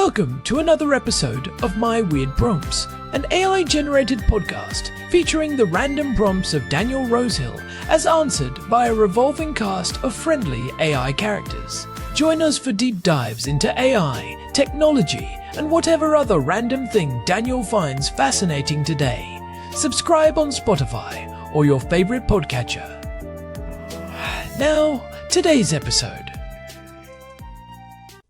Welcome to another episode of My Weird Prompts, an AI-generated podcast featuring the random prompts of Daniel Rosehill as answered by a revolving cast of friendly AI characters. Join us for deep dives into AI, technology, and whatever other random thing Daniel finds fascinating today. Subscribe on Spotify or your favorite podcatcher. Now, today's episode.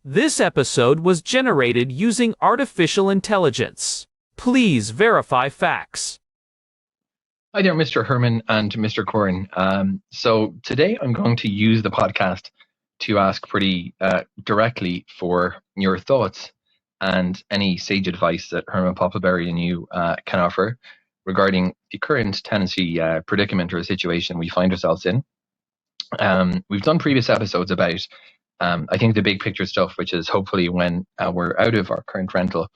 This episode was generated using artificial intelligence. Please verify facts. Hi there, Mr. Herman and Mr. Corn. So today I'm going to use the podcast to ask pretty directly for your thoughts and any sage advice that Herman Poppleberry and you can offer regarding the current tenancy predicament or situation we find ourselves in. We've done previous episodes about I think the big picture stuff, which is hopefully when we're out of our current rental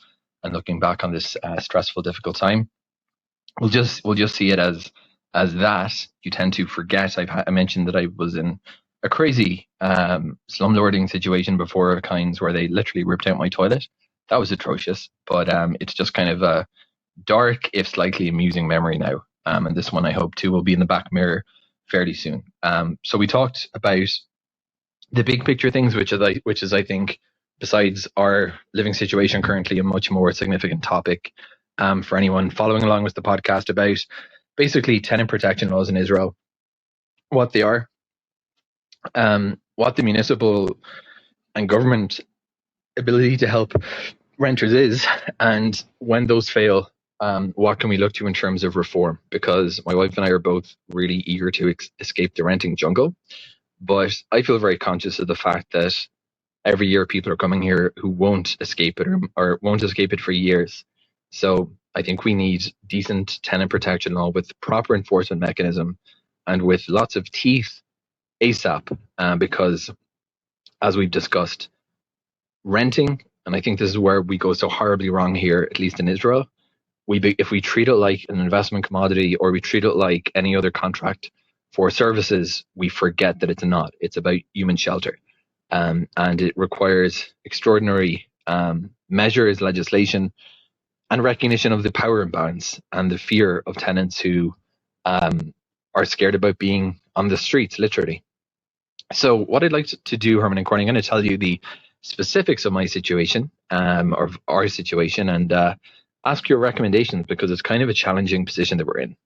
and looking back on this stressful, difficult time, we'll just see it as that. You tend to forget. I mentioned that I was in a crazy slumlording situation before of kinds where they literally ripped out my toilet. That was atrocious, but it's just kind of a dark, if slightly amusing memory now. And this one I hope too will be in the back mirror fairly soon. So we talked about the big picture things, which is I think, besides our living situation currently, a much more significant topic for anyone following along with the podcast about basically tenant protection laws in Israel, what they are, what the municipal and government ability to help renters is, and when those fail, what can we look to in terms of reform? Because my wife and I are both really eager to escape the renting jungle. But I feel very conscious of the fact that every year people are coming here who won't escape it or won't escape it for years. So I think we need decent tenant protection law with proper enforcement mechanism and with lots of teeth ASAP, because as we've discussed, renting, and I think this is where we go so horribly wrong here, at least in Israel, if we treat it like an investment commodity or we treat it like any other contract for services, we forget that it's not. It's about human shelter. And it requires extraordinary measures, legislation, and recognition of the power imbalance and the fear of tenants who are scared about being on the streets, literally. So what I'd like to do, Herman and Corn, I'm going to tell you the specifics of my situation, or of our situation, and ask your recommendations because it's kind of a challenging position that we're in.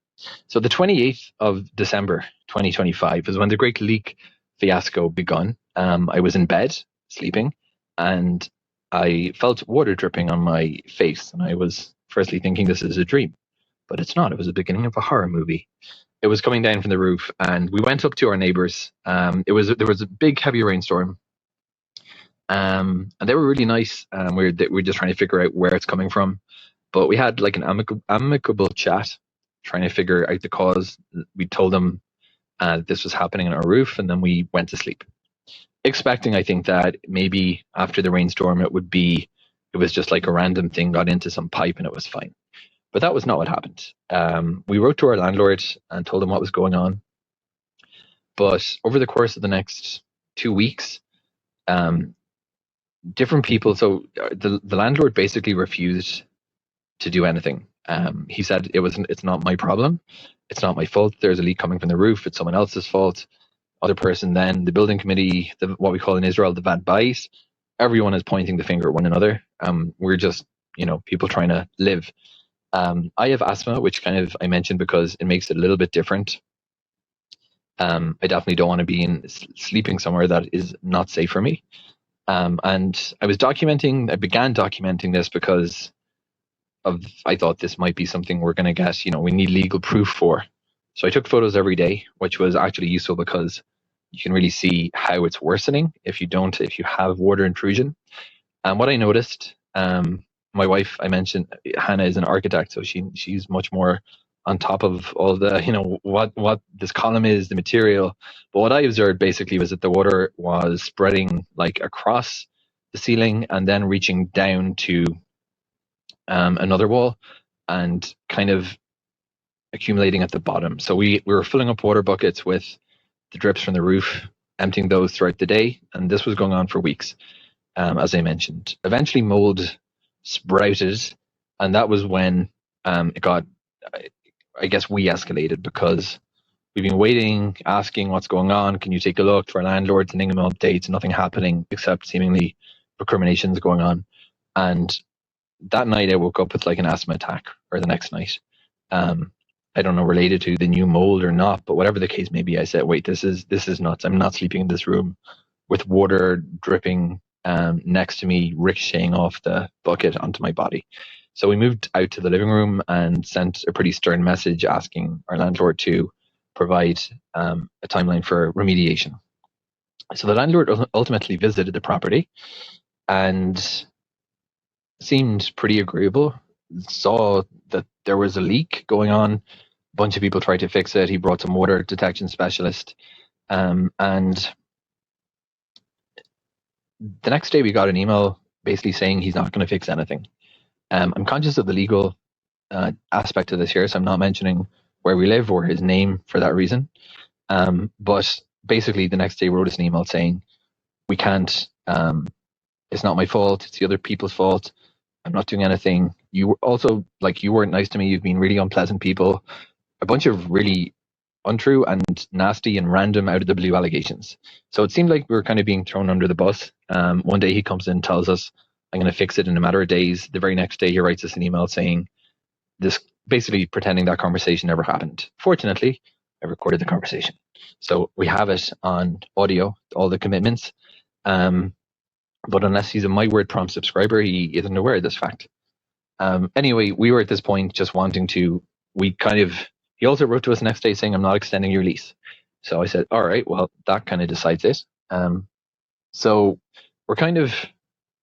So the 28th of December 2025 is when the Great Leak fiasco begun. I was in bed sleeping and I felt water dripping on my face, and I was firstly thinking this is a dream, but it's not. It was the beginning of a horror movie. It was coming down from the roof and we went up to our neighbors. There was a big heavy rainstorm, and they were really nice. We're just trying to figure out where it's coming from, but we had like an amicable chat trying to figure out the cause. We told them this was happening on our roof, and then we went to sleep, expecting, I think, that maybe after the rainstorm it was just like a random thing got into some pipe and it was fine. But that was not what happened. We wrote to our landlord and told him what was going on. But over the course of the next 2 weeks, different people, so the landlord basically refused to do anything. He said it's not my problem. It's not my fault. There's a leak coming from the roof. It's someone else's fault. Other person then, the building committee, what we call in Israel, the Vad Bayis, everyone is pointing the finger at one another. We're just, people trying to live. I have asthma, which I mentioned because it makes it a little bit different. I definitely don't want to be sleeping somewhere that is not safe for me. And I began documenting this because I thought this might be something we're going to get, we need legal proof for. So I took photos every day, which was actually useful because you can really see how it's worsening if you have water intrusion. And what I noticed, my wife, I mentioned, Hannah is an architect, so she's much more on top of all the, what this column is, the material. But what I observed basically was that the water was spreading like across the ceiling and then reaching down to another wall and kind of accumulating at the bottom. So we were filling up water buckets with the drips from the roof, emptying those throughout the day, and this was going on for weeks. as I mentioned. Eventually mold sprouted, and that was when it got, I guess we escalated, because we've been waiting, asking what's going on. Can you take a look for landlords, sending them updates, nothing happening except seemingly recriminations going on. And that night I woke up with like an asthma attack, or the next night. I don't know, related to the new mold or not, but whatever the case may be, I said, wait, this is nuts. I'm not sleeping in this room with water dripping next to me, ricocheting off the bucket onto my body. So we moved out to the living room and sent a pretty stern message asking our landlord to provide a timeline for remediation. So the landlord ultimately visited the property and seemed pretty agreeable, saw that there was a leak going on. A bunch of people tried to fix it. He brought some water detection specialist. And the next day we got an email basically saying he's not going to fix anything. I'm conscious of the legal aspect of this here, so I'm not mentioning where we live or his name for that reason. But basically the next day wrote us an email saying, we can't, it's not my fault, it's the other people's fault. I'm not doing anything. You were also, like, you weren't nice to me. You've been really unpleasant people. A bunch of really untrue and nasty and random out of the blue allegations. So it seemed like we were kind of being thrown under the bus. One day he comes in and tells us, I'm going to fix it in a matter of days. The very next day he writes us an email saying this, basically pretending that conversation never happened. Fortunately, I recorded the conversation. So we have it on audio, all the commitments. But unless he's a My Word Prompt subscriber, he isn't aware of this fact. Anyway, we were at this point just wanting to, he also wrote to us the next day saying, I'm not extending your lease. So I said, all right, well, that kind of decides it. So we're kind of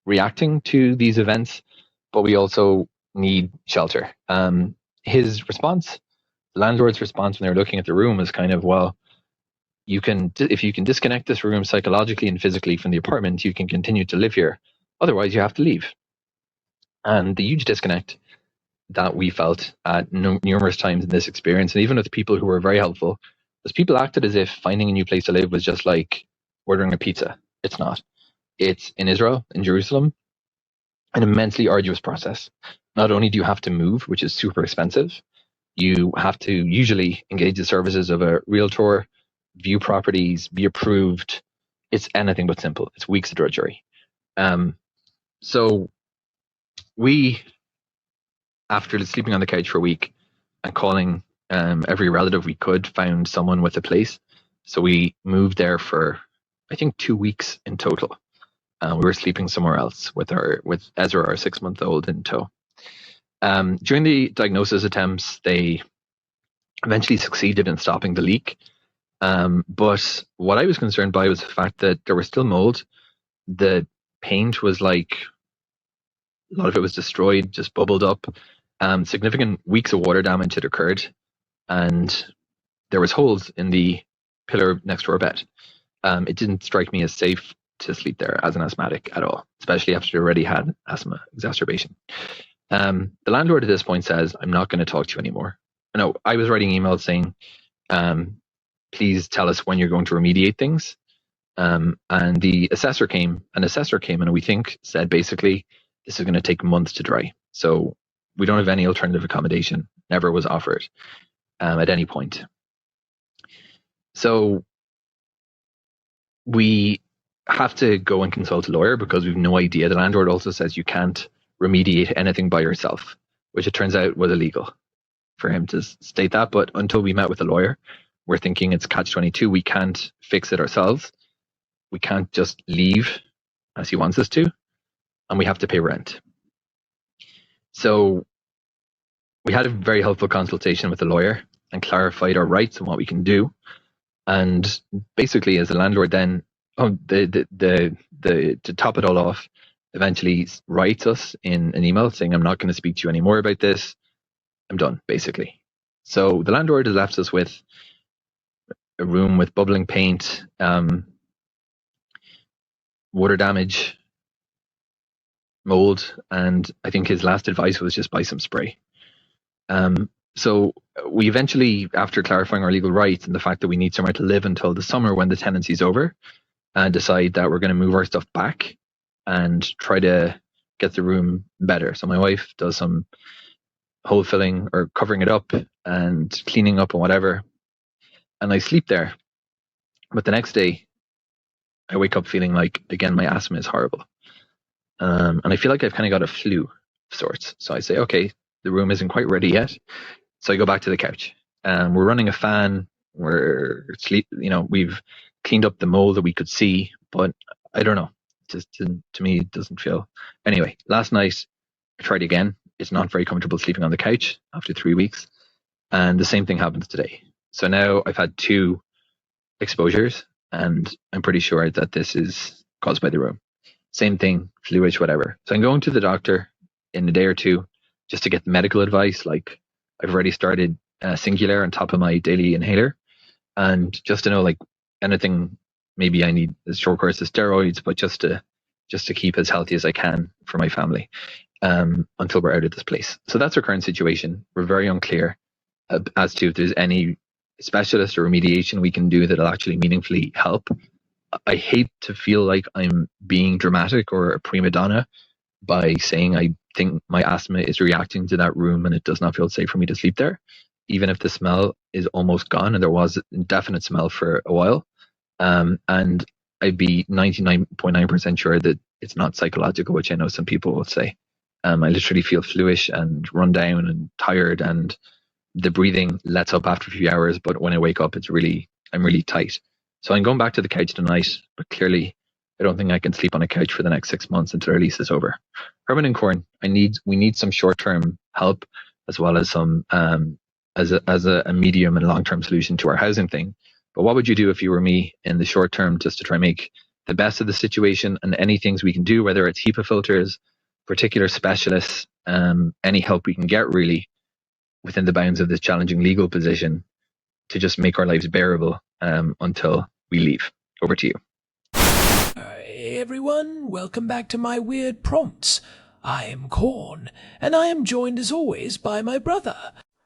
reacting to these events, but we also need shelter. His response, the landlord's response when they were looking at the room was kind of, well, if you can disconnect this room psychologically and physically from the apartment, you can continue to live here. Otherwise, you have to leave. And the huge disconnect that we felt at numerous times in this experience, and even with people who were very helpful, was people acted as if finding a new place to live was just like ordering a pizza. It's not. It's, in Israel, in Jerusalem, an immensely arduous process. Not only do you have to move, which is super expensive, you have to usually engage the services of a realtor, view properties, be approved. It's anything but simple. It's weeks of drudgery. So we, after sleeping on the couch for a week and calling every relative we could, found someone with a place. So we moved there for, I think, 2 weeks in total. We were sleeping somewhere else with Ezra, our 6-month-old, in tow. During the diagnosis attempts, they eventually succeeded in stopping the leak. But what I was concerned by was the fact that there was still mold. The paint was like, a lot of it was destroyed, just bubbled up. Significant weeks of water damage had occurred, and there was holes in the pillar next to our bed. It didn't strike me as safe to sleep there as an asthmatic at all, especially after I already had asthma exacerbation. The landlord at this point says, I'm not going to talk to you anymore. No, I was writing emails saying, please tell us when you're going to remediate things. And the assessor came, and we think said basically, this is going to take months to dry. So we don't have any alternative accommodation, never was offered at any point. So we have to go and consult a lawyer because we've no idea. The landlord also says you can't remediate anything by yourself, which it turns out was illegal for him to state that. But until we met with a lawyer, we're thinking it's catch-22. We can't fix it ourselves. We can't just leave as he wants us to, and we have to pay rent. So we had a very helpful consultation with the lawyer and clarified our rights and what we can do. And basically, as a landlord, then to top it all off, eventually writes us in an email saying, I'm not going to speak to you anymore about this. I'm done, basically. So the landlord has left us with a room with bubbling paint, water damage, mold, and I think his last advice was just buy some spray. So we eventually, after clarifying our legal rights and the fact that we need somewhere to live until the summer when the tenancy's over, decide that we're going to move our stuff back and try to get the room better. So my wife does some hole filling or covering it up and cleaning up and whatever. And I sleep there. But the next day, I wake up feeling like, again, my asthma is horrible. And I feel like I've kind of got a flu of sorts. So I say, okay, the room isn't quite ready yet. So I go back to the couch. We're running a fan. We've cleaned up the mold that we could see, but I don't know. Just to me, it doesn't feel. Anyway, last night I tried again. It's not very comfortable sleeping on the couch after 3 weeks. And the same thing happens today. So now I've had 2 exposures, and I'm pretty sure that this is caused by the room. Same thing, fluish, whatever. So I'm going to the doctor in a day or 2 just to get medical advice. Like, I've already started Singular on top of my daily inhaler, and just to know, like, anything, maybe I need a short course of steroids, but just to keep as healthy as I can for my family until we're out of this place. So that's our current situation. We're very unclear as to if there's any specialist or remediation we can do that'll actually meaningfully help. I hate to feel like I'm being dramatic or a prima donna by saying I think my asthma is reacting to that room and it does not feel safe for me to sleep there, even if the smell is almost gone and there was an indefinite smell for a while. And I'd be 99.9% sure that it's not psychological, which I know some people will say. I literally feel fluish and run down and tired, and the breathing lets up after a few hours, but when I wake up, I'm really tight. So I'm going back to the couch tonight, but clearly I don't think I can sleep on a couch for the next 6 months until our lease is over. Herman and Corn, we need some short-term help as well as some as a medium and long-term solution to our housing thing. But what would you do if you were me in the short term, just to try and make the best of the situation, and any things we can do, whether it's HEPA filters, particular specialists, any help we can get really within the bounds of this challenging legal position to just make our lives bearable until we leave. Over to you. Hey everyone, welcome back to my weird prompts. I am Corn, and I am joined as always by my brother,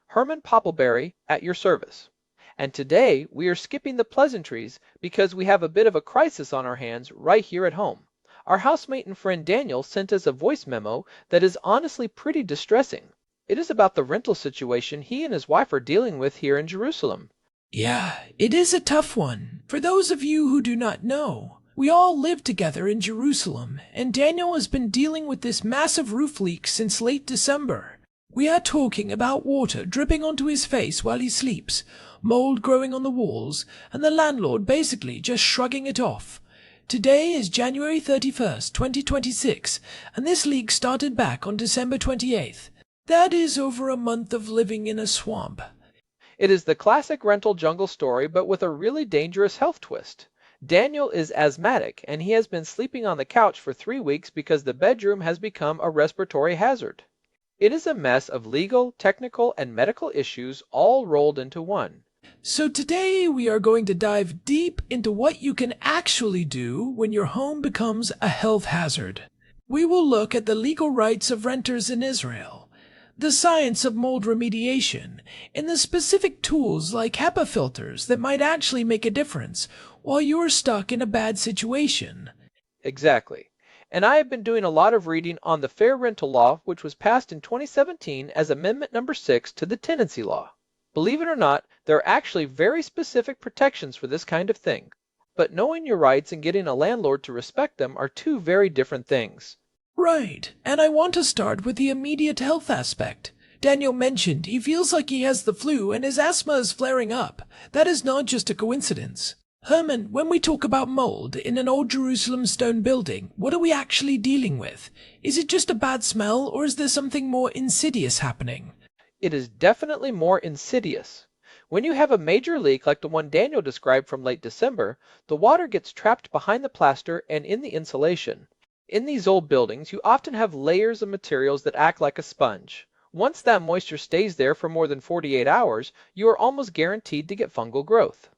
Herman Poppleberry, at your service. And today we are skipping the pleasantries because we have a bit of a crisis on our hands right here at home. Our housemate and friend Daniel sent us a voice memo that is honestly pretty distressing. It is about the rental situation he and his wife are dealing with here in Jerusalem. Yeah, it is a tough one. For those of you who do not know, we all live together in Jerusalem, and Daniel has been dealing with this massive roof leak since late December. We are talking about water dripping onto his face while he sleeps, mold growing on the walls, and the landlord basically just shrugging it off. Today is January 31st, 2026, and this leak started back on December 28th. That is over a month of living in a swamp. It is the classic rental jungle story, but with a really dangerous health twist. Daniel is asthmatic, and he has been sleeping on the couch for 3 weeks because the bedroom has become a respiratory hazard. It is a mess of legal, technical, and medical issues all rolled into one. So today we are going to dive deep into what you can actually do when your home becomes a health hazard. We will look at the legal rights of renters in Israel, the science of mold remediation, and the specific tools like HEPA filters that might actually make a difference while you are stuck in a bad situation. Exactly. And I have been doing a lot of reading on the Fair Rental Law, which was passed in 2017 as Amendment Number 6 to the Tenancy Law. Believe it or not, there are actually very specific protections for this kind of thing. But knowing your rights and getting a landlord to respect them are 2 very different things. Right, and I want to start with the immediate health aspect. Daniel mentioned he feels like he has the flu and his asthma is flaring up. That is not just a coincidence. Herman, when we talk about mold in an old Jerusalem stone building, what are we actually dealing with? Is it just a bad smell, or is there something more insidious happening? It is definitely more insidious. When you have a major leak like the one Daniel described from late December, the water gets trapped behind the plaster and in the insulation. In these old buildings, you often have layers of materials that act like a sponge. Once that moisture stays there for more than 48 hours, you are almost guaranteed to get fungal growth.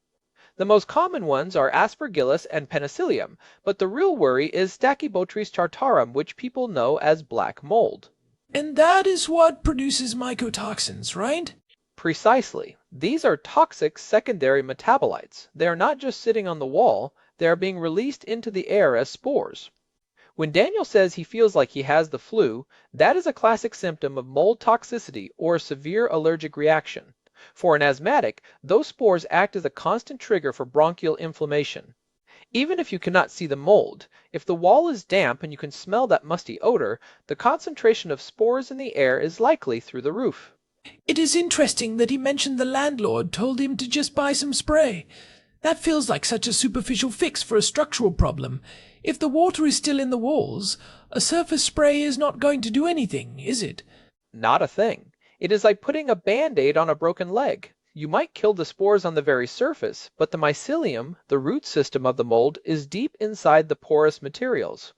The most common ones are Aspergillus and Penicillium, but the real worry is Stachybotrys tartarum, which people know as black mold. And that is what produces mycotoxins, right? Precisely. These are toxic secondary metabolites. They are not just sitting on the wall, they are being released into the air as spores. When Daniel says he feels like he has the flu, that is a classic symptom of mold toxicity or a severe allergic reaction. For an asthmatic, those spores act as a constant trigger for bronchial inflammation. Even if you cannot see the mold, if the wall is damp and you can smell that musty odor, the concentration of spores in the air is likely through the roof. It is interesting that he mentioned the landlord told him to just buy some spray. That feels like such a superficial fix for a structural problem. If the water is still in the walls, a surface spray is not going to do anything, is it? Not a thing. It is like putting a band-aid on a broken leg. You might kill the spores on the very surface, but the mycelium, the root system of the mold, is deep inside the porous materials.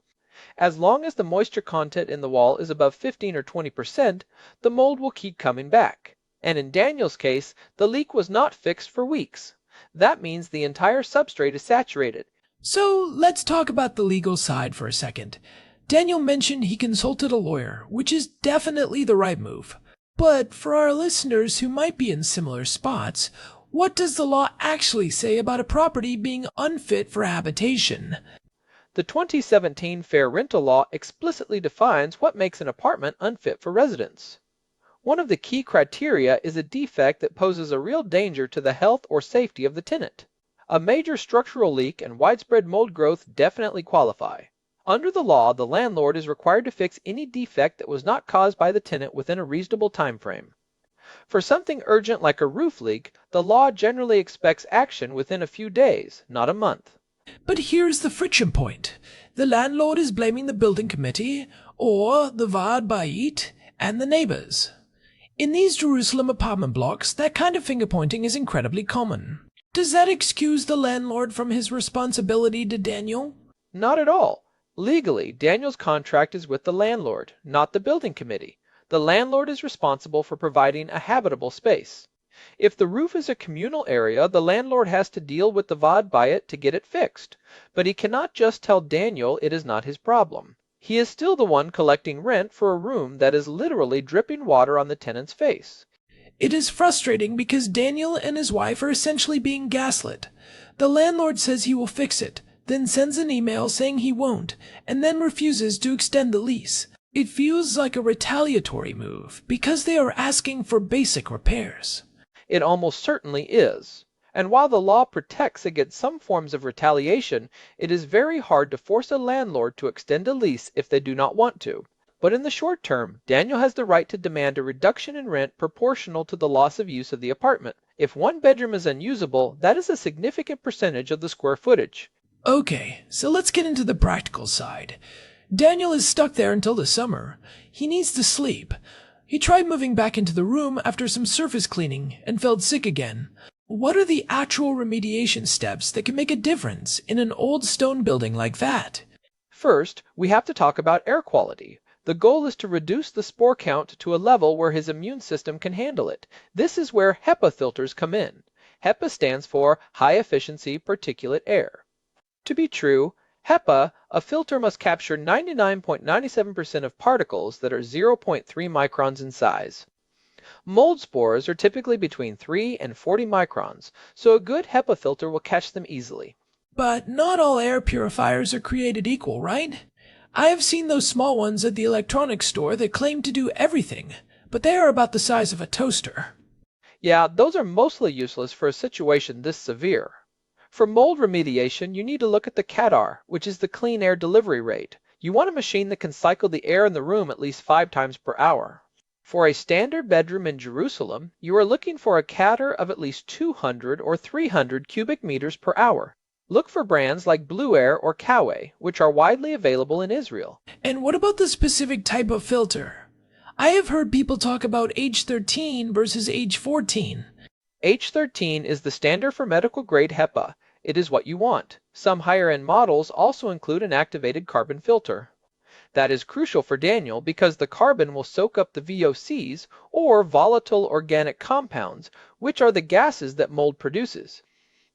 As long as the moisture content in the wall is above 15 or 20%, the mold will keep coming back. And in Daniel's case, the leak was not fixed for weeks. That means the entire substrate is saturated. So let's talk about the legal side for a second. Daniel mentioned he consulted a lawyer, which is definitely the right move. But for our listeners who might be in similar spots, what does the law actually say about a property being unfit for habitation? The 2017 Fair Rental Law explicitly defines what makes an apartment unfit for residence. One of the key criteria is a defect that poses a real danger to the health or safety of the tenant. A major structural leak and widespread mold growth definitely qualify. Under the law, the landlord is required to fix any defect that was not caused by the tenant within a reasonable time frame. For something urgent like a roof leak, the law generally expects action within a few days, not a month. But here's the friction point. The landlord is blaming the building committee, or the Vaad Bait, and the neighbors. In these Jerusalem apartment blocks, that kind of finger-pointing is incredibly common. Does that excuse the landlord from his responsibility to Daniel? Not at all. Legally, Daniel's contract is with the landlord, not the building committee. The landlord is responsible for providing a habitable space. If the roof is a communal area, the landlord has to deal with the Vaad Bait to get it fixed. But he cannot just tell Daniel it is not his problem. He is still the one collecting rent for a room that is literally dripping water on the tenant's face. It is frustrating because Daniel and his wife are essentially being gaslit. The landlord says he will fix it, then sends an email saying he won't, and then refuses to extend the lease. It feels like a retaliatory move because they are asking for basic repairs. It almost certainly is. And while the law protects against some forms of retaliation, it is very hard to force a landlord to extend a lease if they do not want to. But in the short term, Daniel has the right to demand a reduction in rent proportional to the loss of use of the apartment. If one bedroom is unusable, that is a significant percentage of the square footage. Okay, so let's get into the practical side. Daniel is stuck there until the summer. He needs to sleep. He tried moving back into the room after some surface cleaning and felt sick again. What are the actual remediation steps that can make a difference in an old stone building like that? First, we have to talk about air quality. The goal is to reduce the spore count to a level where his immune system can handle it. This is where HEPA filters come in. HEPA stands for High Efficiency Particulate Air. To be true, HEPA, a filter must capture 99.97% of particles that are 0.3 microns in size. Mold spores are typically between 3 and 40 microns, so a good HEPA filter will catch them easily. But not all air purifiers are created equal, right? I have seen those small ones at the electronics store that claim to do everything, but they are about the size of a toaster. Yeah, those are mostly useless for a situation this severe. For mold remediation, you need to look at the CADR, which is the clean air delivery rate. You want a machine that can cycle the air in the room at least 5 times per hour. For a standard bedroom in Jerusalem, you are looking for a CADR of at least 200 or 300 cubic meters per hour. Look for brands like Blue Air or Kawe, which are widely available in Israel. And what about the specific type of filter? I have heard people talk about H13 versus H14. H13 is the standard for medical grade HEPA. It is what you want. Some higher-end models also include an activated carbon filter. That is crucial for Daniel because the carbon will soak up the VOCs, or volatile organic compounds, which are the gases that mold produces.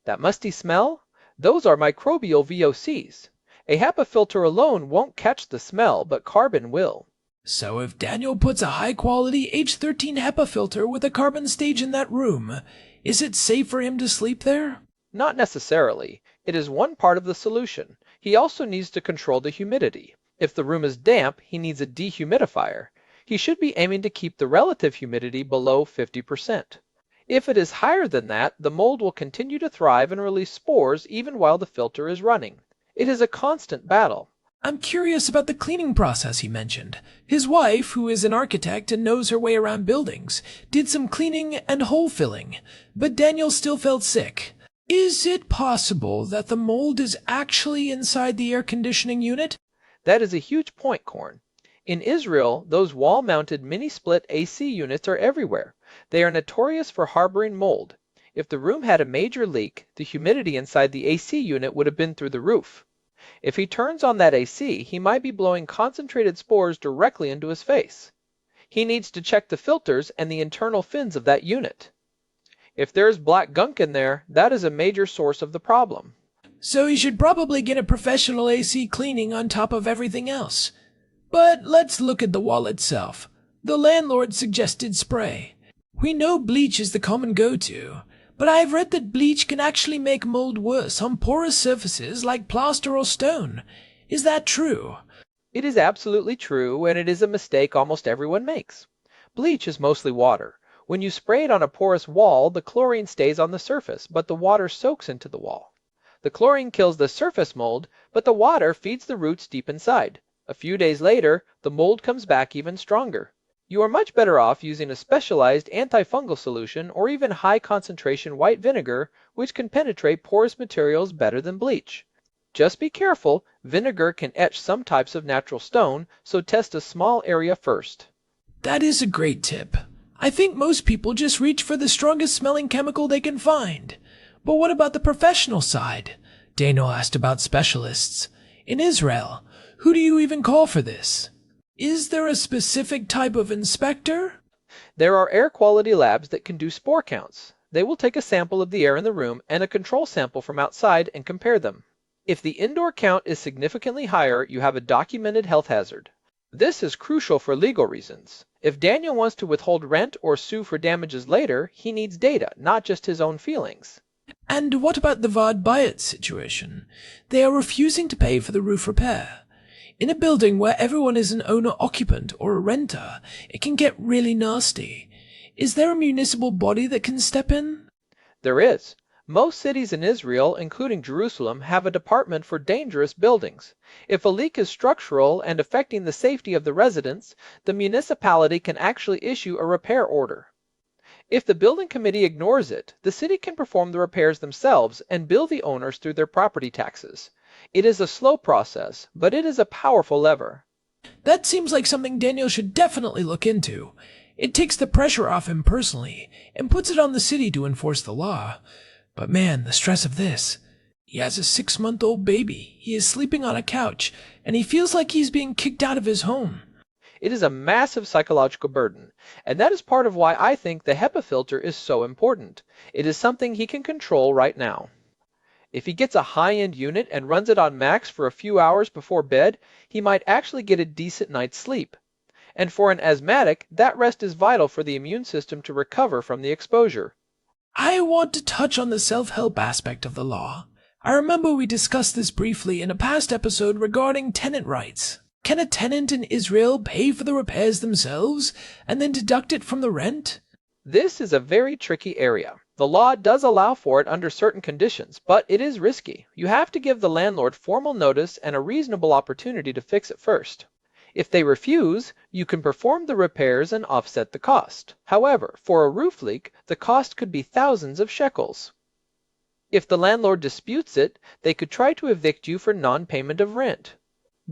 That musty smell? Those are microbial VOCs. A HEPA filter alone won't catch the smell, but carbon will. So if Daniel puts a high-quality H13 HEPA filter with a carbon stage in that room, is it safe for him to sleep there? Not necessarily. It is one part of the solution. He also needs to control the humidity. If the room is damp, he needs a dehumidifier. He should be aiming to keep the relative humidity below 50%. If it is higher than that, the mold will continue to thrive and release spores even while the filter is running. It is a constant battle. I'm curious about the cleaning process he mentioned. His wife, who is an architect and knows her way around buildings, did some cleaning and hole filling, but Daniel still felt sick. Is it possible that the mold is actually inside the air conditioning unit? That is a huge point, Corn. In Israel, those wall-mounted mini-split AC units are everywhere. They are notorious for harboring mold. If the room had a major leak, the humidity inside the AC unit would have been through the roof. If he turns on that AC, he might be blowing concentrated spores directly into his face. He needs to check the filters and the internal fins of that unit. If there's black gunk in there, that is a major source of the problem. So he should probably get a professional AC cleaning on top of everything else. But let's look at the wall itself. The landlord suggested spray. We know bleach is the common go-to, but I've read that bleach can actually make mold worse on porous surfaces like plaster or stone. Is that true? It is absolutely true, and it is a mistake almost everyone makes. Bleach is mostly water. When you spray it on a porous wall, the chlorine stays on the surface, but the water soaks into the wall. The chlorine kills the surface mold, but the water feeds the roots deep inside. A few days later, the mold comes back even stronger. You are much better off using a specialized antifungal solution or even high-concentration white vinegar, which can penetrate porous materials better than bleach. Just be careful, vinegar can etch some types of natural stone, so test a small area first. That is a great tip. I think most people just reach for the strongest smelling chemical they can find. But what about the professional side? Daniel asked about specialists. In Israel, who do you even call for this? Is there a specific type of inspector? There are air quality labs that can do spore counts. They will take a sample of the air in the room and a control sample from outside and compare them. If the indoor count is significantly higher, you have a documented health hazard. This is crucial for legal reasons. If Daniel wants to withhold rent or sue for damages later, he needs data, not just his own feelings. And what about the Vard Bayat situation? They are refusing to pay for the roof repair. In a building where everyone is an owner-occupant or a renter, it can get really nasty. Is there a municipal body that can step in? There is. Most cities in Israel, including Jerusalem, have a department for dangerous buildings. If a leak is structural and affecting the safety of the residents, the municipality can actually issue a repair order. If the building committee ignores it, the city can perform the repairs themselves and bill the owners through their property taxes. It is a slow process, but it is a powerful lever. That seems like something Daniel should definitely look into. It takes the pressure off him personally and puts it on the city to enforce the law. But man, the stress of this. He has a 6-month-old baby, he is sleeping on a couch, and he feels like he's being kicked out of his home. It is a massive psychological burden, and that is part of why I think the HEPA filter is so important. It is something he can control right now. If he gets a high-end unit and runs it on max for a few hours before bed, he might actually get a decent night's sleep. And for an asthmatic, that rest is vital for the immune system to recover from the exposure. I want to touch on the self-help aspect of the law. I remember we discussed this briefly in a past episode regarding tenant rights. Can a tenant in Israel pay for the repairs themselves and then deduct it from the rent? This is a very tricky area. The law does allow for it under certain conditions, but it is risky. You have to give the landlord formal notice and a reasonable opportunity to fix it first. If they refuse, you can perform the repairs and offset the cost. However, for a roof leak, the cost could be thousands of shekels. If the landlord disputes it, they could try to evict you for non-payment of rent.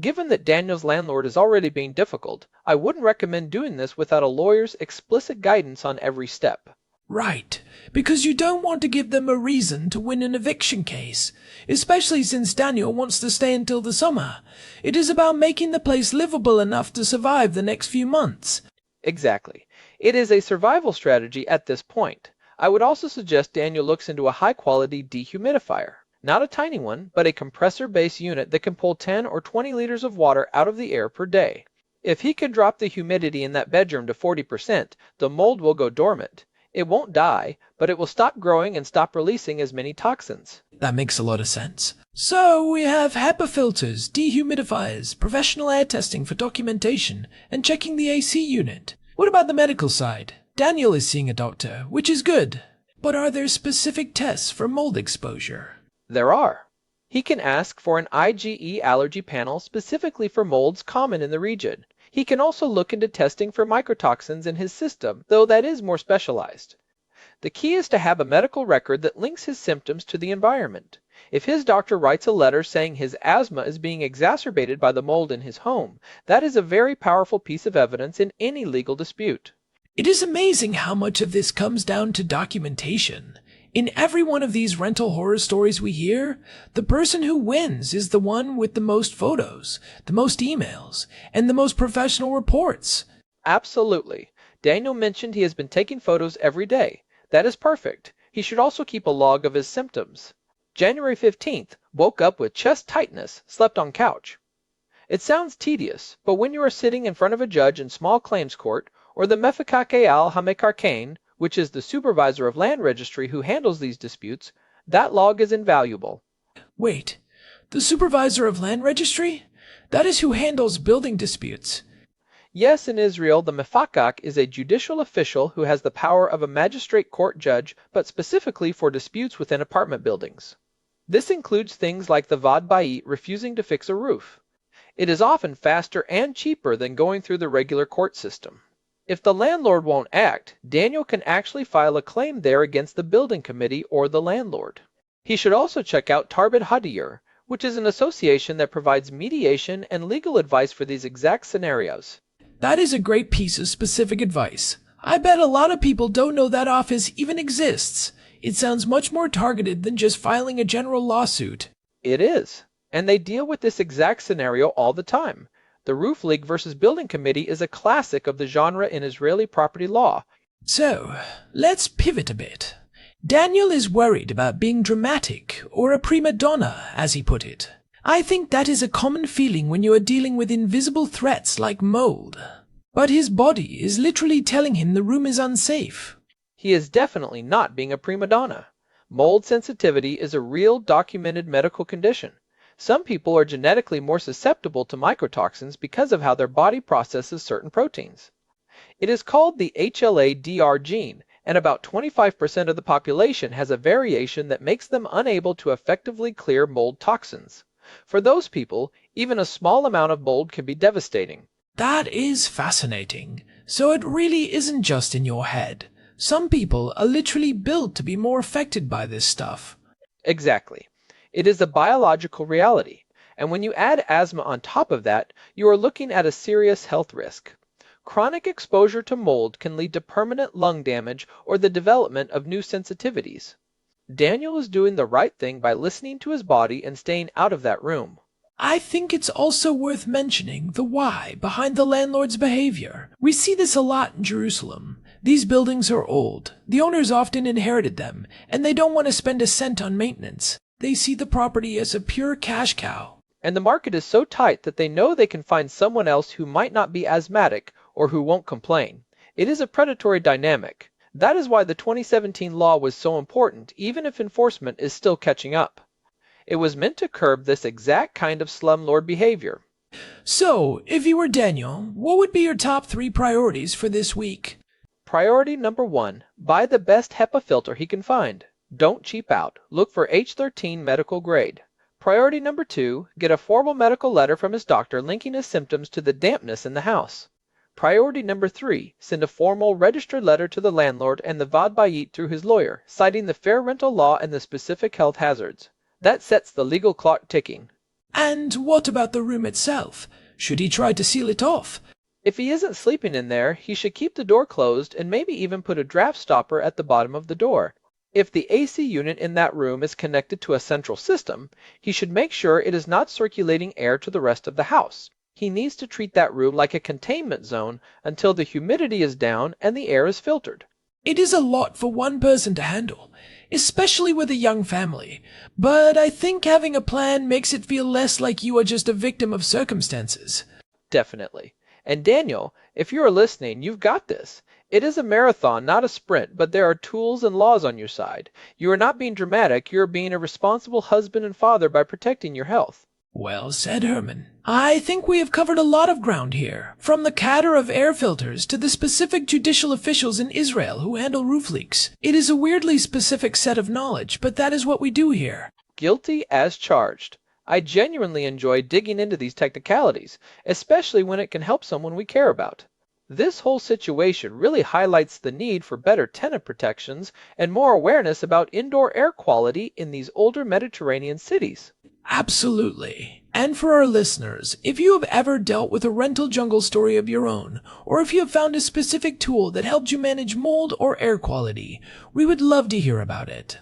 Given that Daniel's landlord is already being difficult, I wouldn't recommend doing this without a lawyer's explicit guidance on every step. Right, because you don't want to give them a reason to win an eviction case, especially since Daniel wants to stay until the summer. It is about making the place livable enough to survive the next few months. Exactly. It is a survival strategy at this point. I would also suggest Daniel looks into a high-quality dehumidifier. Not a tiny one, but a compressor-based unit that can pull 10 or 20 liters of water out of the air per day. If he can drop the humidity in that bedroom to 40%, the mold will go dormant. It won't die, but it will stop growing and stop releasing as many toxins. That makes a lot of sense. So we have HEPA filters, dehumidifiers, professional air testing for documentation, and checking the AC unit. What about the medical side? Daniel is seeing a doctor, which is good. But are there specific tests for mold exposure? There are. He can ask for an IgE allergy panel specifically for molds common in the region. He can also look into testing for mycotoxins in his system, though that is more specialized. The key is to have a medical record that links his symptoms to the environment. If his doctor writes a letter saying his asthma is being exacerbated by the mold in his home, that is a very powerful piece of evidence in any legal dispute. It is amazing how much of this comes down to documentation. In every one of these rental horror stories we hear, the person who wins is the one with the most photos, the most emails, and the most professional reports. Absolutely. Daniel mentioned he has been taking photos every day. That is perfect. He should also keep a log of his symptoms. January 15th, woke up with chest tightness, slept on couch. It sounds tedious, but when you are sitting in front of a judge in small claims court, or the Mefakake al Hamekarkane, which is the supervisor of land registry who handles these disputes, that log is invaluable. Wait, the supervisor of land registry? That is who handles building disputes. Yes, in Israel, the Mefakak is a judicial official who has the power of a magistrate court judge, but specifically for disputes within apartment buildings. This includes things like the Vad Bait refusing to fix a roof. It is often faster and cheaper than going through the regular court system. If the landlord won't act, Daniel can actually file a claim there against the building committee or the landlord. He should also check out Tarbid Hadir, which is an association that provides mediation and legal advice for these exact scenarios. That is a great piece of specific advice. I bet a lot of people don't know that office even exists. It sounds much more targeted than just filing a general lawsuit. It is, and they deal with this exact scenario all the time. The Roof League versus Building Committee is a classic of the genre in Israeli property law. So, let's pivot a bit. Daniel is worried about being dramatic, or a prima donna, as he put it. I think that is a common feeling when you are dealing with invisible threats like mold. But his body is literally telling him the room is unsafe. He is definitely not being a prima donna. Mold sensitivity is a real documented medical condition. Some people are genetically more susceptible to mycotoxins because of how their body processes certain proteins. It is called the HLA-DR gene, and about 25% of the population has a variation that makes them unable to effectively clear mold toxins. For those people, even a small amount of mold can be devastating. That is fascinating. So it really isn't just in your head. Some people are literally built to be more affected by this stuff. Exactly. It is a biological reality, and when you add asthma on top of that, you are looking at a serious health risk. Chronic exposure to mold can lead to permanent lung damage or the development of new sensitivities. Daniel is doing the right thing by listening to his body and staying out of that room. I think it's also worth mentioning the why behind the landlord's behavior. We see this a lot in Jerusalem. These buildings are old. The owners often inherited them, and they don't want to spend a cent on maintenance. They see the property as a pure cash cow. And the market is so tight that they know they can find someone else who might not be asthmatic or who won't complain. It is a predatory dynamic. That is why the 2017 law was so important, even if enforcement is still catching up. It was meant to curb this exact kind of slumlord behavior. So, if you were Daniel, what would be your top 3 priorities for this week? Priority number 1, buy the best HEPA filter he can find. Don't cheap out. Look for H13 medical grade. Priority number 2, get a formal medical letter from his doctor linking his symptoms to the dampness in the house. Priority number 3, send a formal registered letter to the landlord and the Vad Bait through his lawyer, citing the fair rental law and the specific health hazards. That sets the legal clock ticking. And what about the room itself? Should he try to seal it off? If he isn't sleeping in there, he should keep the door closed and maybe even put a draft stopper at the bottom of the door. If the AC unit in that room is connected to a central system, he should make sure it is not circulating air to the rest of the house. He needs to treat that room like a containment zone until the humidity is down and the air is filtered. It is a lot for one person to handle, especially with a young family. But I think having a plan makes it feel less like you are just a victim of circumstances. Definitely. And Daniel, if you are listening, you've got this. It is a marathon, not a sprint, but there are tools and laws on your side. You are not being dramatic, you are being a responsible husband and father by protecting your health. Well said, Herman. I think we have covered a lot of ground here, from the cadre of air filters to the specific judicial officials in Israel who handle roof leaks. It is a weirdly specific set of knowledge, but that is what we do here. Guilty as charged. I genuinely enjoy digging into these technicalities, especially when it can help someone we care about. This whole situation really highlights the need for better tenant protections and more awareness about indoor air quality in these older Mediterranean cities. Absolutely. And for our listeners, if you have ever dealt with a rental jungle story of your own, or if you have found a specific tool that helped you manage mold or air quality, we would love to hear about it.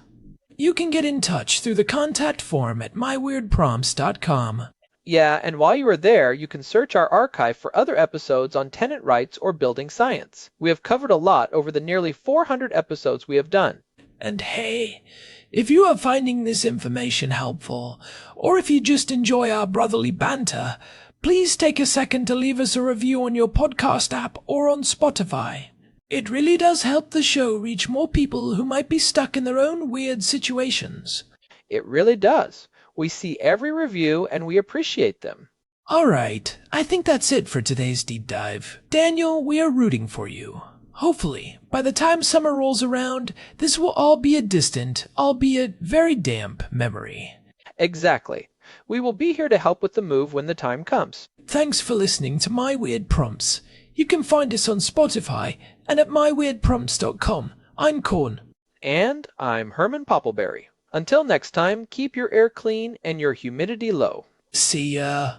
You can get in touch through the contact form at myweirdprompts.com. Yeah, and while you are there, you can search our archive for other episodes on tenant rights or building science. We have covered a lot over the nearly 400 episodes we have done. And hey, if you are finding this information helpful, or if you just enjoy our brotherly banter, please take a second to leave us a review on your podcast app or on Spotify. It really does help the show reach more people who might be stuck in their own weird situations. It really does. We see every review and we appreciate them. Alright, I think that's it for today's deep dive. Daniel, we are rooting for you. Hopefully, by the time summer rolls around, this will all be a distant, albeit very damp, memory. Exactly. We will be here to help with the move when the time comes. Thanks for listening to My Weird Prompts. You can find us on Spotify and at myweirdprompts.com. I'm Corn. And I'm Herman Poppleberry. Until next time, keep your air clean and your humidity low. See ya.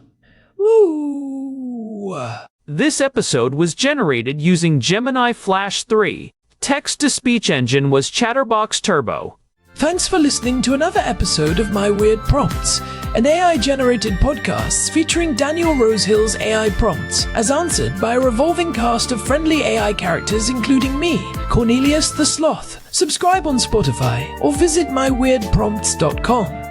Woo! This episode was generated using Gemini Flash 3. Text-to-speech engine was Chatterbox Turbo. Thanks for listening to another episode of My Weird Prompts, an AI-generated podcast featuring Daniel Rosehill's AI prompts, as answered by a revolving cast of friendly AI characters including me, Cornelius the Sloth. Subscribe on Spotify or visit myweirdprompts.com.